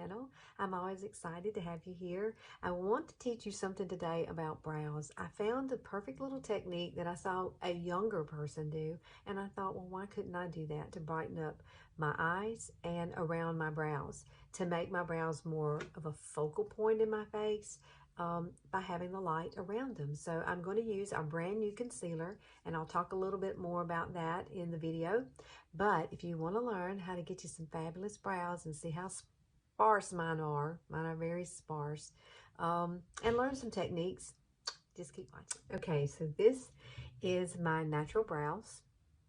channel. I'm always excited to have you here. I want to teach you something today about brows. I found a perfect little technique that I saw a younger person do, and I thought, well, why couldn't I do that to brighten up my eyes and around my brows, to make my brows more of a focal point in my face by having the light around them. So I'm going to use our brand new concealer, and I'll talk a little bit more about that in the video. But if you want to learn how to get you some fabulous brows and see how sparse mine are very sparse, and learn some techniques, just keep watching. Okay, so this is my natural brows.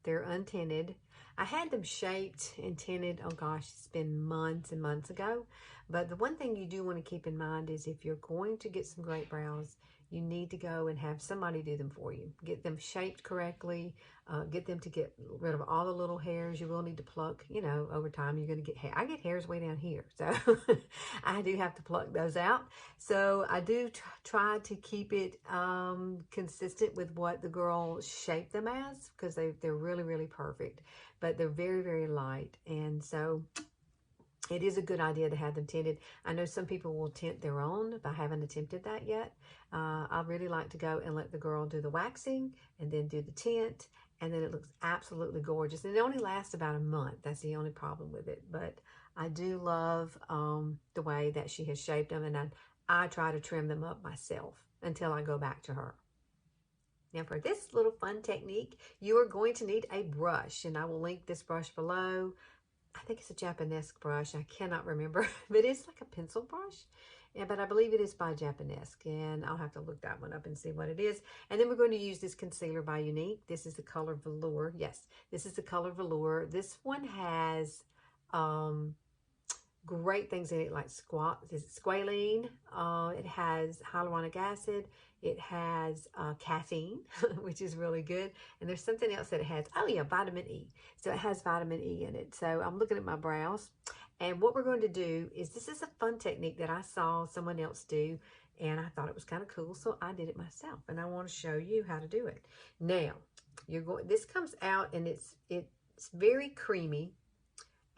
They're untinted. I had them shaped and tinted, oh gosh, it's been months and months ago. But the one thing you do want to keep in mind is if you're going to get some great brows, you need to go and have somebody do them for you. Get them shaped correctly, get them to get rid of all the little hairs. You will need to pluck, you know, over time you're going to get hair. I get hairs way down here, so I do have to pluck those out. So I do try to keep it consistent with what the girl shaped them as, because they're really, really perfect. But they're very, very light, and so it is a good idea to have them tinted. I know some people will tint their own, but I haven't attempted that yet. I really like to go and let the girl do the waxing and then do the tint, and then it looks absolutely gorgeous. And it only lasts about a month. That's the only problem with it. But I do love the way that she has shaped them, and I try to trim them up myself until I go back to her. Now for this little fun technique, you are going to need a brush, and I will link this brush below. I think it's a Japanese brush. I cannot remember, but it's like a pencil brush. Yeah, but I believe it is by Japanese, and I'll have to look that one up and see what it is. And then we're going to use this concealer by Younique. This is the color Velour. Yes, this is the color Velour. This one has great things in it, like squalene. It has hyaluronic acid. It has caffeine, which is really good. And there's something else that it has. Oh yeah, vitamin E. So it has vitamin E in it. So I'm looking at my brows. And what we're going to do is, this is a fun technique that I saw someone else do, and I thought it was kind of cool, so I did it myself. And I want to show you how to do it. Now, this comes out, and it's very creamy.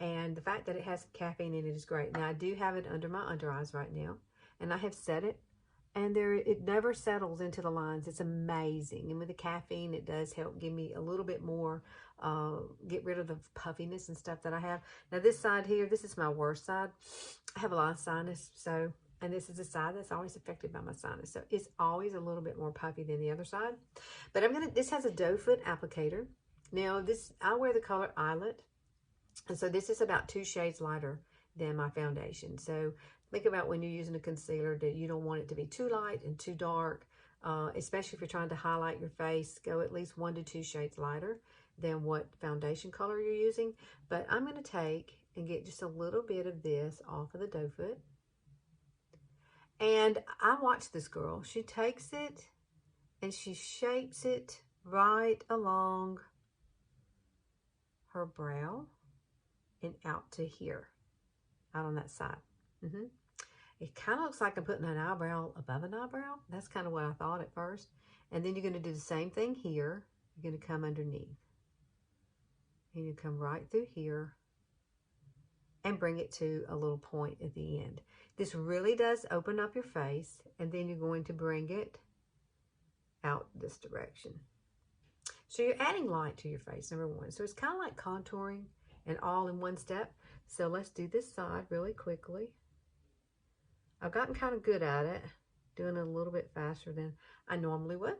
And the fact that it has caffeine in it is great. Now, I do have it under my under eyes right now, and I have set it, and it never settles into the lines. It's amazing. And with the caffeine, it does help give me a little bit more, get rid of the puffiness and stuff that I have. Now, this side here, this is my worst side. I have a lot of sinus, and this is the side that's always affected by my sinus. So it's always a little bit more puffy than the other side. But this has a doe foot applicator. Now, I wear the color Eyelet. And so this is about 2 shades lighter than my foundation. So think about when you're using a concealer that you don't want it to be too light and too dark, especially if you're trying to highlight your face. Go at least 1 to 2 shades lighter than what foundation color you're using. But I'm going to take and get just a little bit of this off of the doe foot. And I watch this girl. She takes it and she shapes it right along her brow and out to here, out on that side. It kind of looks like I'm putting an eyebrow above an eyebrow. That's kind of what I thought at first. And then you're going to do the same thing here. You're going to come underneath. And you come right through here and bring it to a little point at the end. This really does open up your face, and then you're going to bring it out this direction. So you're adding light to your face, number one. So it's kind of like contouring, and all in one step. So let's do this side really quickly. I've gotten kind of good at it, doing it a little bit faster than I normally would.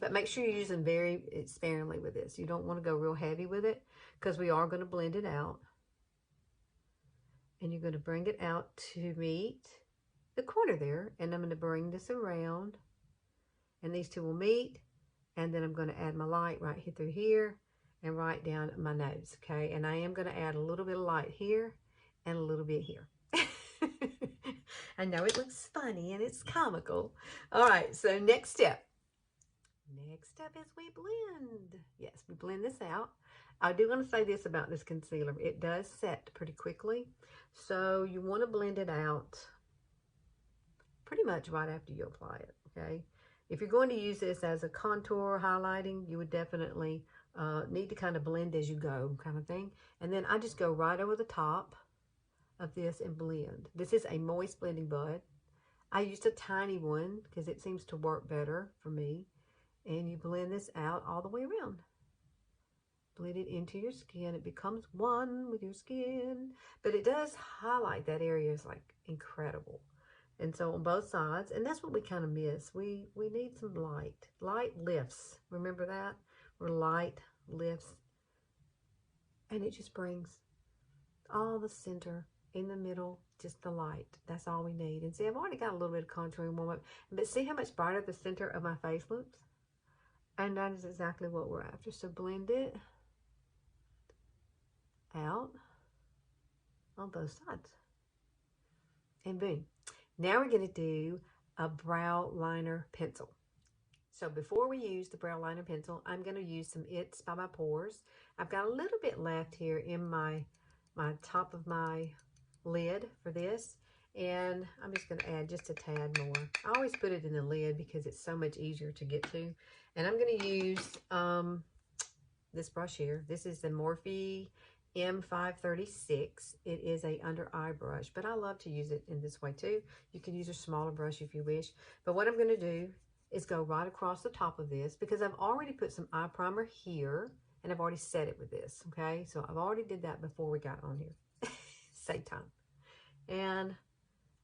But make sure you're using very sparingly with this. You don't want to go real heavy with it, because we are going to blend it out. And you're going to bring it out to meet the corner there. And I'm going to bring this around, and these two will meet. And then I'm going to add my light right here through here and right down my nose, okay? And I am going to add a little bit of light here and a little bit here. I know it looks funny and it's comical. All right, so next step. Next step is we blend. Yes, we blend this out. I do want to say this about this concealer. It does set pretty quickly, so you want to blend it out pretty much right after you apply it, okay? If you're going to use this as a contour highlighting, you would definitely need to kind of blend as you go, kind of thing. And then I just go right over the top of this and blend. This is a moist blending bud. I used a tiny one because it seems to work better for me. And you blend this out all the way around. Blend it into your skin. It becomes one with your skin. But it does highlight that area. It's like incredible. And so on both sides, and that's what we kind of miss. We need some light. Light lifts. Remember that? Where light lifts. And it just brings all the center in the middle, just the light. That's all we need. And see, I've already got a little bit of contouring warm up. But see how much brighter the center of my face looks? And that is exactly what we're after. So blend it out on both sides. And boom. Now we're going to do a brow liner pencil. So before we use the brow liner pencil, I'm going to use some It's by my Pores. I've got a little bit left here in my top of my lid for this. And I'm just going to add just a tad more. I always put it in the lid because it's so much easier to get to. And I'm going to use this brush here. This is the Morphe M536. It is a under eye brush, but I love to use it in this way too. You can use a smaller brush if you wish. But what I'm going to do is go right across the top of this because I've already put some eye primer here and I've already set it with this, okay? So I've already did that before we got on here. Save time. And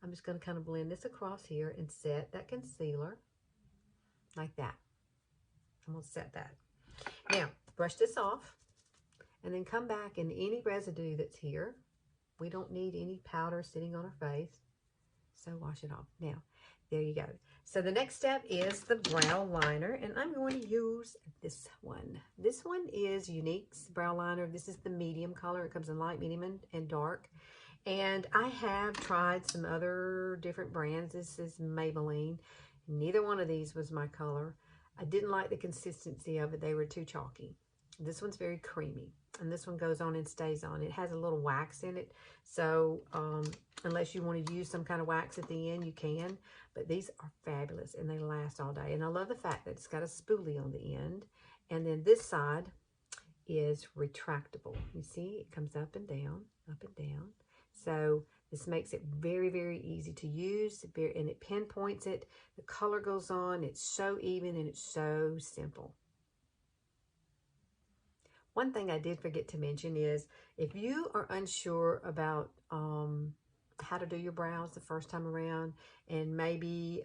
I'm just going to kind of blend this across here and set that concealer like that. I'm going to set that. Now, brush this off and then come back, and any residue that's here, we don't need any powder sitting on our face, so wash it off. Now, there you go. So the next step is the brow liner, and I'm going to use this one. This one is Younique's brow liner. This is the medium color. It comes in light, medium, and dark. And I have tried some other different brands. This is Maybelline. Neither one of these was my color. I didn't like the consistency of it. They were too chalky. This one's very creamy, and this one goes on and stays on. It has a little wax in it, so unless you want to use some kind of wax at the end, you can. But these are fabulous, and they last all day. And I love the fact that it's got a spoolie on the end. And then this side is retractable. You see, it comes up and down, up and down. So this makes it very, very easy to use, and it pinpoints it. The color goes on. It's so even, and it's so simple. One thing I did forget to mention is if you are unsure about how to do your brows the first time around, and maybe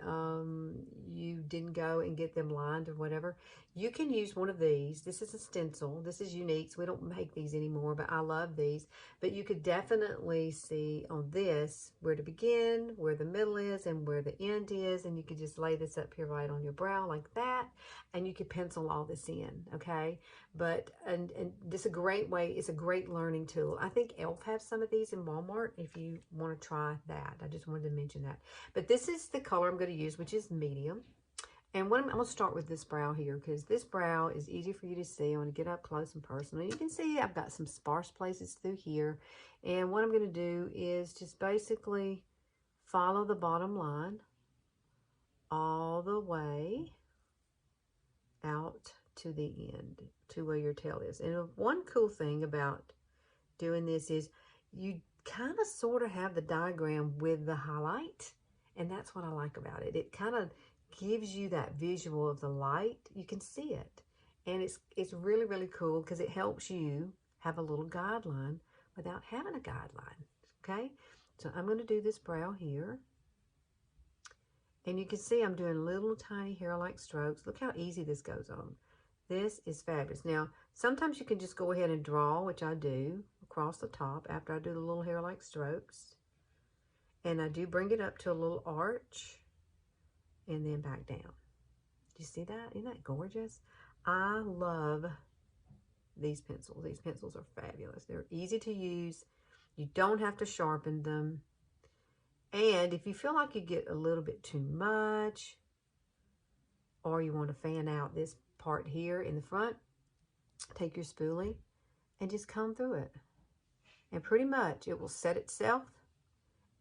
you didn't go and get them lined or whatever, you can use one of these. This is a stencil. This is Younique's. We don't make these anymore, but I love these. But you could definitely see on this where to begin, where the middle is, and where the end is, and you could just lay this up here right on your brow like that, and you could pencil all this in, okay? But, and this is a great way. It's a great learning tool. I think e.l.f. has some of these in Walmart if you want to try that. I just wanted to mention that. But this is the color I'm going to use, which is medium. And I'm going to start with this brow here because this brow is easy for you to see. I want to get up close and personal. You can see I've got some sparse places through here. And what I'm going to do is just basically follow the bottom line all the way out to the end, to where your tail is. And one cool thing about doing this is you kind of sort of have the diagram with the highlight. And that's what I like about it. It kind of gives you that visual of the light. You can see it. And it's really, really cool because it helps you have a little guideline without having a guideline. Okay? So I'm going to do this brow here. And you can see I'm doing little tiny hair-like strokes. Look how easy this goes on. This is fabulous. Now, sometimes you can just go ahead and draw, which I do, across the top after I do the little hair-like strokes. And I do bring it up to a little arch and then back down. Do you see that? Isn't that gorgeous? I love these pencils. These pencils are fabulous. They're easy to use. You don't have to sharpen them. And if you feel like you get a little bit too much, or you want to fan out this part here in the front, take your spoolie and just comb through it. And pretty much it will set itself,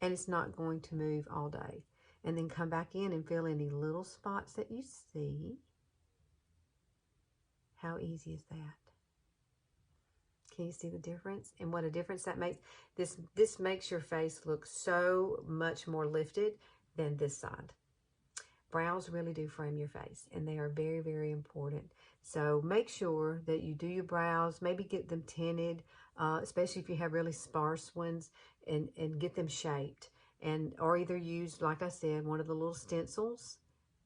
and it's not going to move all day. And then come back in and fill any little spots that you see. How easy is that? Can you see the difference? And what a difference that makes. This makes your face look so much more lifted than this side. Brows really do frame your face, and they are very, very important. So make sure that you do your brows, maybe get them tinted, especially if you have really sparse ones, and get them shaped. Or either use, like I said, one of the little stencils,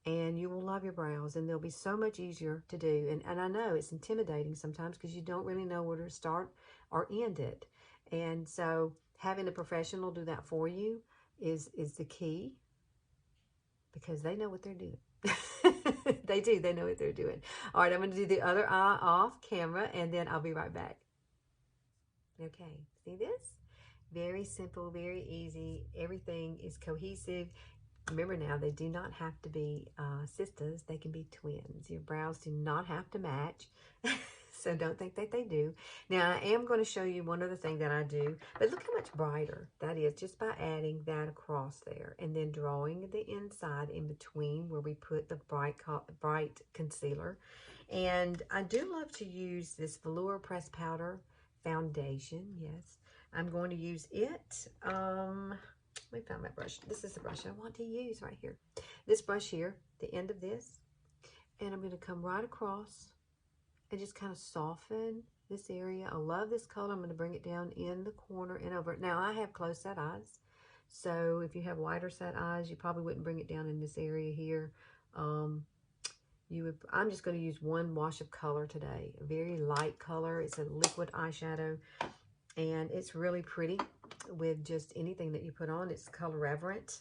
and you will love your brows, and they'll be so much easier to do. And I know it's intimidating sometimes because you don't really know where to start or end it. And so having a professional do that for you is the key, because they know what they're doing. They do. They know what they're doing. All right, I'm going to do the other eye off camera, and then I'll be right back. Okay, see this? Very simple, very easy. Everything is cohesive. Remember now, they do not have to be sisters. They can be twins. Your brows do not have to match. So don't think that they do. Now, I am going to show you one other thing that I do. But look how much brighter that is just by adding that across there. And then drawing the inside in between where we put the bright concealer. And I do love to use this Velour Pressed Powder Foundation. Yes, I'm going to use it. Let me find my brush. This is the brush I want to use right here. This brush here, the end of this. And I'm going to come right across and just kind of soften this area. I love this color. I'm going to bring it down in the corner and over. Now, I have closed set eyes. So if you have wider set eyes, you probably wouldn't bring it down in this area here. I'm just going to use one wash of color today. A very light color. It's a liquid eyeshadow. And it's really pretty with just anything that you put on. It's color reverent.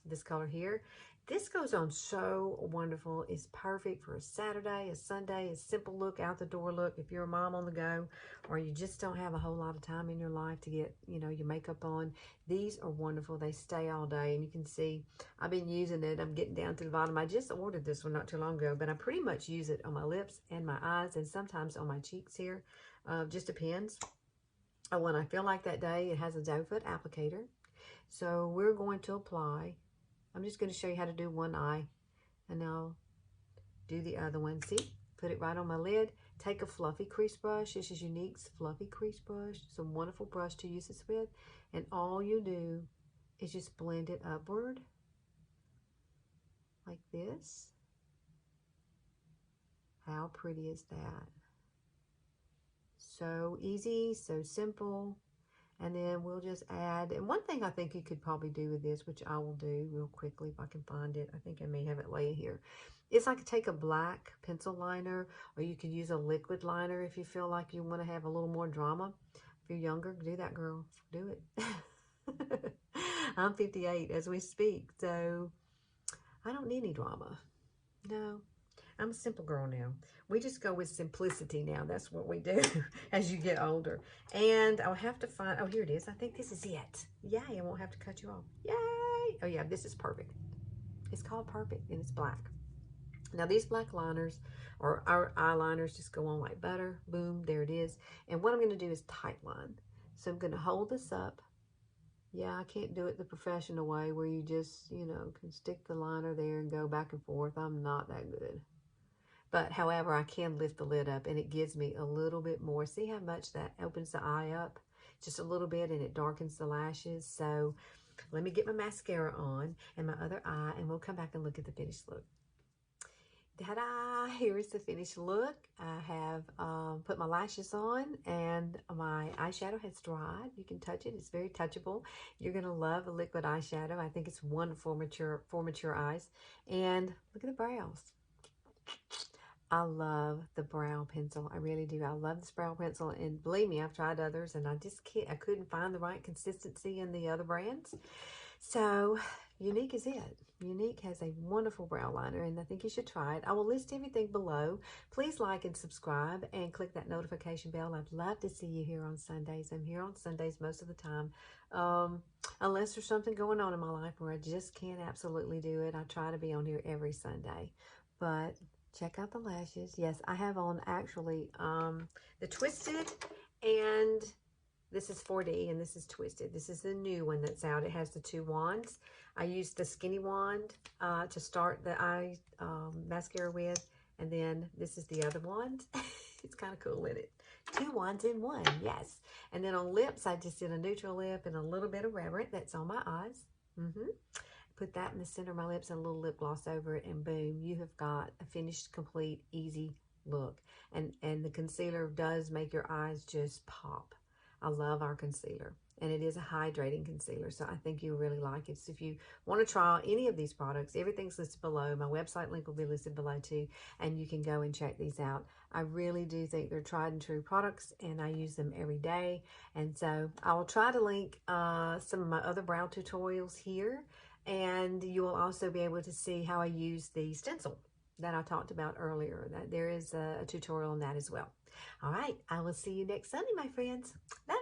This color here. This goes on so wonderful. It's perfect for a Saturday, a Sunday, a simple look, out the door look. If you're a mom on the go, or you just don't have a whole lot of time in your life to get, your makeup on, these are wonderful. They stay all day, and you can see I've been using it. I'm getting down to the bottom. I just ordered this one not too long ago, but I pretty much use it on my lips and my eyes, and sometimes on my cheeks here. Just depends. When I feel like that day, it has a doe foot applicator. So we're going to apply. I'm just going to show you how to do one eye, and I'll do the other one. See? Put it right on my lid. Take a fluffy crease brush. This is Younique's fluffy crease brush. It's a wonderful brush to use this with. And all you do is just blend it upward like this. How pretty is that? So easy, so simple. And then we'll just add, and one thing I think you could probably do with this, which I will do real quickly if I can find it. I think I may have it laying here. It's like take a black pencil liner, or you could use a liquid liner if you feel like you want to have a little more drama. If you're younger, do that, girl. Do it. I'm 58 as we speak, so I don't need any drama. No. I'm a simple girl now. We just go with simplicity now. That's what we do as you get older. And I'll have to find, oh, here it is. I think this is it. Yay, I won't have to cut you off. Yay. Oh, yeah, this is perfect. It's called Perfect, and it's black. Now, these black liners, or our eyeliners, just go on like butter. Boom, there it is. And what I'm going to do is tight line. So I'm going to hold this up. Yeah, I can't do it the professional way where you just, can stick the liner there and go back and forth. I'm not that good. But, however, I can lift the lid up, and it gives me a little bit more. See how much that opens the eye up? Just a little bit, and it darkens the lashes. So, let me get my mascara on and my other eye, and we'll come back and look at the finished look. Ta-da! Here is the finished look. I have put my lashes on, and my eyeshadow has dried. You can touch it. It's very touchable. You're going to love a liquid eyeshadow. I think it's wonderful for mature eyes. And look at the brows. I love the brow pencil. I really do. I love this brow pencil. And believe me, I've tried others, and I just can't. I couldn't find the right consistency in the other brands. So, Younique is it. Younique has a wonderful brow liner, and I think you should try it. I will list everything below. Please like and subscribe and click that notification bell. I'd love to see you here on Sundays. I'm here on Sundays most of the time. Unless there's something going on in my life where I just can't absolutely do it. I try to be on here every Sunday. But check out the lashes. Yes, I have on actually the Twisted, and this is 4D, and this is Twisted. This is the new one that's out. It has the two wands. I used the skinny wand to start the eye mascara with, And then this is the other wand. It's kind of cool, isn't it? 2 wands in one, yes. And then on lips, I just did a neutral lip and a little bit of Reverent that's on my eyes. Put that in the center of my lips and a little lip gloss over it, and boom, you have got a finished, complete, easy look. And the concealer does make your eyes just pop. I love our concealer. And it is a hydrating concealer, so I think you'll really like it. So if you want to try any of these products, everything's listed below. My website link will be listed below too, and you can go and check these out. I really do think they're tried and true products, and I use them every day. And so I will try to link some of my other brow tutorials here, and you will also be able to see how I use the stencil that I talked about earlier. That there is a tutorial on that as well. All right, I will see you next Sunday, my friends. Bye.